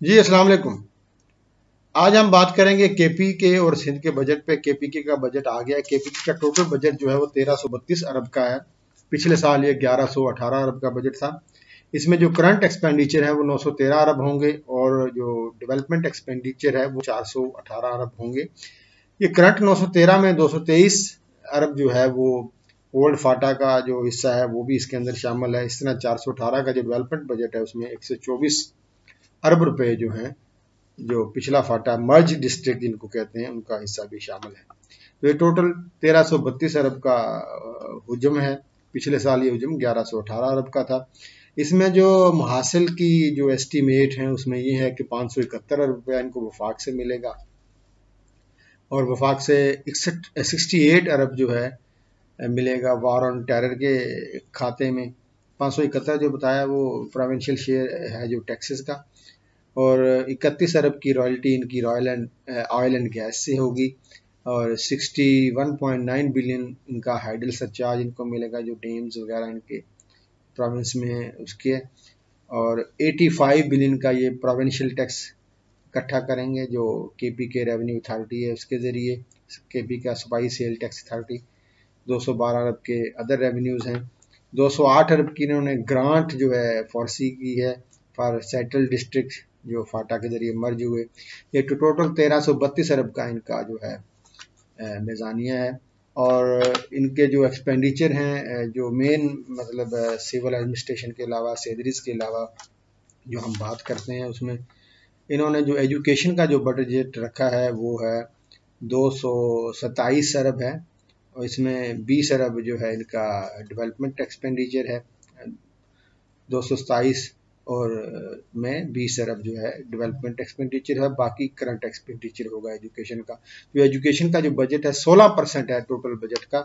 जी अस्सलाम वालेकुम। आज हम बात करेंगे केपी के और सिंध के बजट पे। केपीके का बजट आ गया है। केपीके का टोटल बजट जो है वो 1332 अरब का है। पिछले साल ये 1118 अरब का बजट था। इसमें जो करंट एक्सपेंडिचर है वो 913 अरब होंगे और जो डेवलपमेंट एक्सपेंडिचर है वो 418 अरब होंगे। ये करंट 913 में 223 अरब जो है वो ओल्ड फाटा का जो हिस्सा है वो भी इसके अंदर शामिल है। इस तरह 418 का जो डेवलपमेंट बजट है उसमें 124 अरब रुपए जो है जो पिछला फाटा मर्ज डिस्ट्रिक्ट जिनको कहते हैं उनका हिस्सा भी शामिल है। तो ये टोटल 1332 अरब का हुजम है। पिछले साल ये हुजम 1118 अरब का था। इसमें जो मुहासिल की जो एस्टीमेट है उसमें ये है कि 571 अरब रुपया इनको वफाक से मिलेगा और वफाक से 68 अरब जो है मिलेगा वार ऑन टेरर के खाते में। 571 जो बताया वो प्रोविंशियल शेयर है जो टैक्सेस का, और 31 अरब की रॉयल्टी इनकी ऑयल एंड गैस से होगी और 61.9 बिलियन इनका हाइडल सरचार्ज इनको मिलेगा जो डैम्स वगैरह इनके प्रोविंस में है उसके, और 85 बिलियन का ये प्रोविंशियल टैक्स इकट्ठा करेंगे जो केपी के रेवेन्यू अथॉरिटी है उसके ज़रिए। केपी का सफाई सेल टैक्स अथॉरिटी 212 अरब के अदर रेवेन्यूज़ हैं। 208 अरब की इन्होंने ग्रांट जो है फॉर्सी की है फॉर सेटल डिस्ट्रिक्ट जो फाटा के ज़रिए मर्ज हुए। ये टोटल 1332 अरब का इनका जो है मीज़ानिया है। और इनके जो एक्सपेंडिचर हैं जो मेन मतलब सिविल एडमिनिस्ट्रेशन के अलावा सैलरीज के अलावा जो हम बात करते हैं उसमें इन्होंने जो एजुकेशन का जो बजट रखा है वो है 227 अरब है और इसमें 20 अरब जो है इनका डेवलपमेंट एक्सपेंडिचर है 227 और में 20 अरब जो है डेवलपमेंट एक्सपेंडिचर है। बाकी करंट एक्सपेंडिचर होगा एजुकेशन का। तो एजुकेशन का जो बजट है 16% है टोटल बजट का।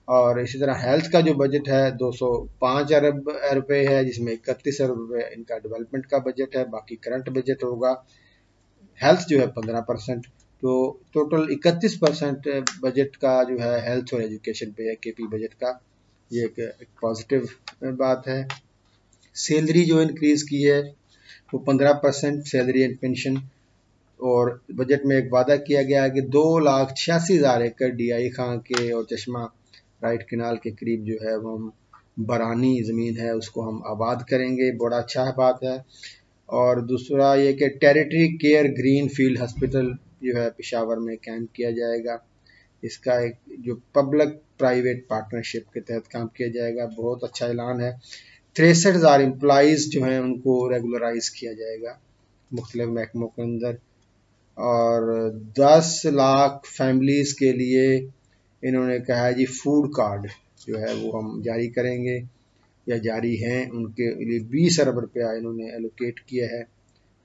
और इसी तरह हेल्थ का जो बजट है 205 अरब रुपए है जिसमें 31 अरब रुपए इनका डेवलपमेंट का बजट है। बाकी करंट बजट होगा। हेल्थ जो है 15%। तो टोटल 31% बजट का जो है हेल्थ और एजुकेशन पे है केपी बजट का। ये एक पॉजिटिव बात है। सैलरी जो इंक्रीज की है वो 15% सैलरी एंड पेंशन। और बजट में एक वादा किया गया है कि 2,86,000 एकड़ डीआई खां के और चश्मा राइट किनाल के करीब जो है वो हम बरानी ज़मीन है उसको हम आबाद करेंगे। बड़ा अच्छा बात है। और दूसरा ये कि territory care green field hospital जो है पेशावर में कैंप किया जाएगा। इसका एक जो पब्लिक प्राइवेट पार्टनरशिप के तहत काम किया जाएगा। बहुत अच्छा ऐलान है। 63,000 एम्प्लॉइज़ जो हैं उनको रेगुलराइज किया जाएगा मुख्तलिफ महकमों के अंदर। और 10 लाख फैमिलीज़ के लिए इन्होंने कहा है जी फूड कार्ड जो है वो हम जारी करेंगे या जारी हैं। उनके लिए 20 अरब रुपया इन्होंने एलोकेट किया है।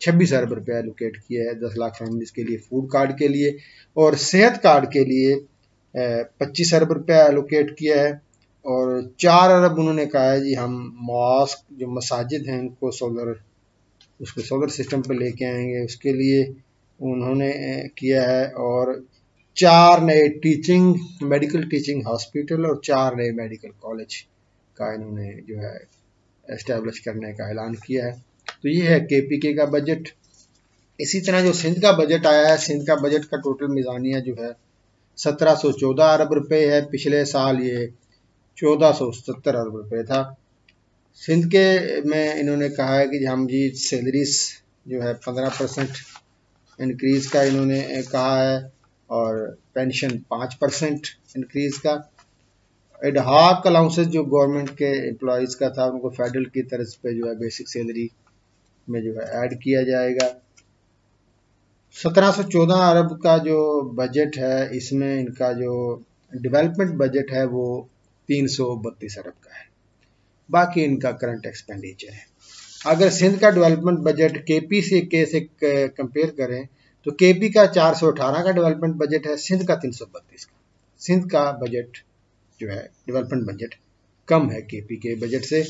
26 अरब रुपया एलोकेट किया है 10 लाख फैमिलीज़ के लिए फूड कार्ड के लिए। और सेहत कार्ड के लिए 25 अरब रुपया एलोकेट किया है। और 4 अरब उन्होंने कहा है जी हम मॉस्क जो मसाजिद हैं उनको सोलर सिस्टम पर लेके आएंगे उसके लिए उन्होंने किया है। और 4 नए मेडिकल टीचिंग हॉस्पिटल और 4 नए मेडिकल कॉलेज का इन्होंने जो है एस्टेब्लिश करने का ऐलान किया है। तो ये है केपीके का बजट। इसी तरह जो सिंध का बजट आया है, सिंध का बजट का टोटल मीज़ानिया जो है 1714 अरब रुपए है। पिछले साल ये 1470 अरब रुपए था। सिंध के में इन्होंने कहा है कि हम जी सैलरीज जो है 15% इंक्रीज़ का इन्होंने कहा है और पेंशन 5% इंक्रीज़ का। एडहॉक अलाउंसेस जो गवर्नमेंट के एम्प्लॉयज़ का था उनको फेडरल की तरफ पे जो है बेसिक सैलरी में जो है ऐड किया जाएगा। 1714 अरब का जो बजट है इसमें इनका जो डेवलपमेंट बजट है वो 332 अरब का है। बाकी इनका करंट एक्सपेंडिचर है। अगर सिंध का डेवलपमेंट बजट केपी से कंपेयर करें तो केपी का 418 का डेवलपमेंट बजट है, सिंध का 332 का। सिंध का बजट जो है डेवलपमेंट बजट कम है केपी के बजट से।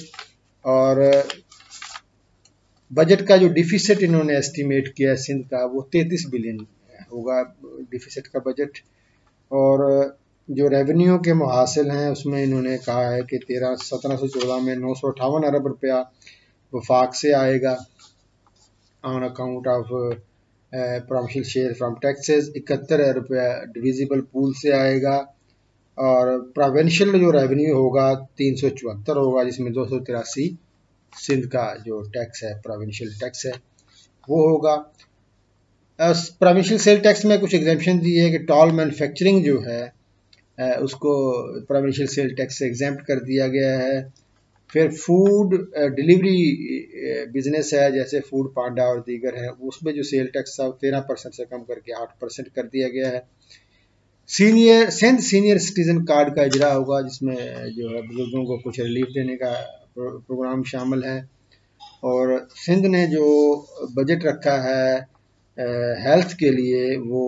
और बजट का जो डिफिसिट इन्होंने एस्टिमेट किया है सिंध का वो 33 बिलियन होगा डिफिसिट का बजट। और जो रेवेन्यू के मुहासिल हैं उसमें इन्होंने कहा है कि 1714 में 958 अरब रुपया वफाक से आएगा on account of provincial share from taxes, 71,000 रुपया डिविजिबल पूल से आएगा। और प्रोविंशियल जो रेवेन्यू होगा 374 होगा, जिसमें 283 सिंध का जो टैक्स है, प्रोविंशियल टैक्स है, वो होगा। प्रोविंशियल सेल टैक्स में कुछ एग्जेम्पशन दी है कि टॉल मैन्युफैक्चरिंग जो है उसको प्रोविंशियल सेल टैक्स से एग्जेम्प्ट कर दिया गया है। फिर फूड डिलीवरी बिजनेस है, जैसे फूड पांडा और दीगर है, उसमें जो सेल टैक्स था 13% से कम करके 8% कर दिया गया है। सिंध सीनियर सिटीजन कार्ड का इजरा होगा, जिसमें जो है बुजुर्गों को कुछ रिलीफ देने का प्रोग्राम शामिल है। और सिंध ने जो बजट रखा है हेल्थ के लिए वो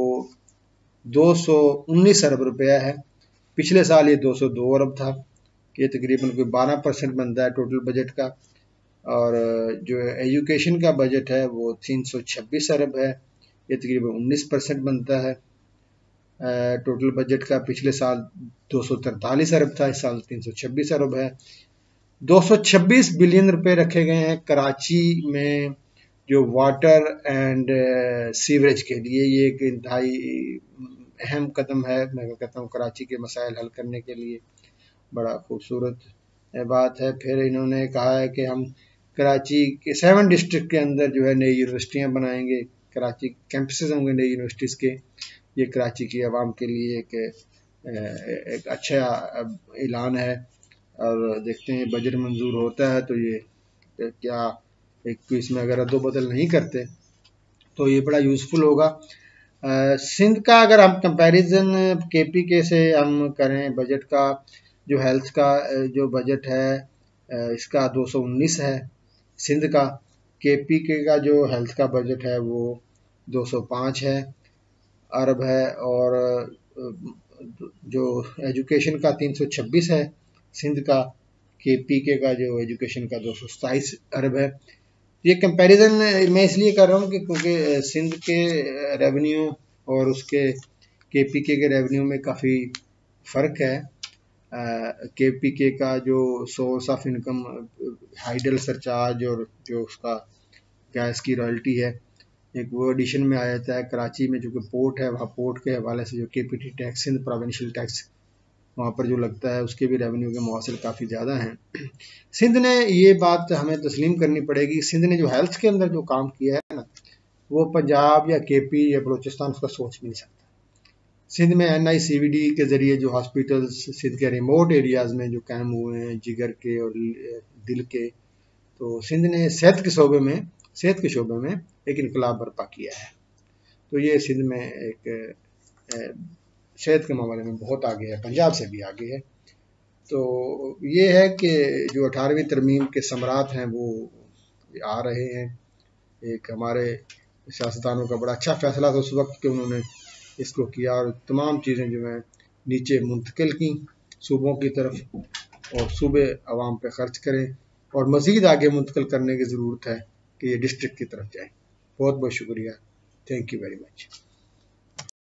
219 अरब रुपया है। पिछले साल ये 202 अरब था, ये तकरीबन कोई 12% बनता है टोटल बजट का। और जो एजुकेशन का बजट है वो 326 अरब है, ये तकरीबन 19% बनता है टोटल बजट का। पिछले साल 243 अरब था, इस साल 326 अरब है। 226 बिलियन रुपए रखे गए हैं कराची में जो वाटर एंड सीवरेज के लिए। ये एक इंतहाई अहम कदम है, मैं कहता हूँ कराची के मसाइल हल करने के लिए बड़ा खूबसूरत बात है। फिर इन्होंने कहा है कि हम कराची के 7 डिस्ट्रिक्ट के अंदर जो है नई यूनिवर्सिटियाँ बनाएंगे, कराची कैंपसेस होंगे नई यूनिवर्सिटीज़ के। ये कराची की आवाम के लिए एक अच्छा ऐलान है। और देखते हैं बजट मंजूर होता है तो ये क्या एक इसमें अगर अदो बदल नहीं करते तो ये बड़ा यूज़फुल होगा। सिंध का अगर हम कंपैरिजन केपीके से हम करें बजट का, जो हेल्थ का जो बजट है इसका 219 है सिंध का। केपीके का जो हेल्थ का बजट है वो 205 है अरब है। और जो एजुकेशन का 326 है सिंध का। केपीके का जो एजुकेशन का 227 अरब है। ये कंपैरिजन मैं इसलिए कर रहा हूँ कि क्योंकि सिंध के रेवेन्यू और उसके केपीके के रेवेन्यू में काफ़ी फ़र्क है। केपीके का जो source of income hydel surcharge और जो उसका गैस की रॉयल्टी है, एक वो एडिशन में आ जाता है। कराची में जो कि पोर्ट है, वहाँ पोर्ट के हवाले से जो KPT tax Sindh provincial tax वहाँ पर जो लगता है उसके भी रेवेन्यू के मौसम काफ़ी ज़्यादा हैं। सिंध ने ये बात हमें तस्लीम करनी पड़ेगी, सिंध ने जो हेल्थ के अंदर जो काम किया है ना, वो पंजाब या केपी या बलूचिस्तान उसका सोच भी नहीं सकता। सिंध में NICVD के ज़रिए जो हॉस्पिटल्स सिंध के रिमोट एरियाज़ में जो कायम हुए हैं, जिगर के और दिल के, तो सिंध ने सेहत के शोबे में एक इनकलाब बर्पा किया है। तो ये सिंध में एक सेहत के मामले में बहुत आगे है, पंजाब से भी आगे है। तो ये है कि जो 18वीं तरमीम के समरात हैं वो आ रहे हैं। एक हमारे सियासतदानों का बड़ा अच्छा फैसला था उस वक्त कि उन्होंने इसको किया और तमाम चीज़ें जो हैं नीचे मुंतकिल की सूबों की तरफ, और सूबे आवाम पे ख़र्च करें और मज़ीद आगे मुंतकिल करने की ज़रूरत है कि ये डिस्ट्रिक्ट की तरफ जाए। बहुत बहुत शुक्रिया, थैंक यू वेरी मच।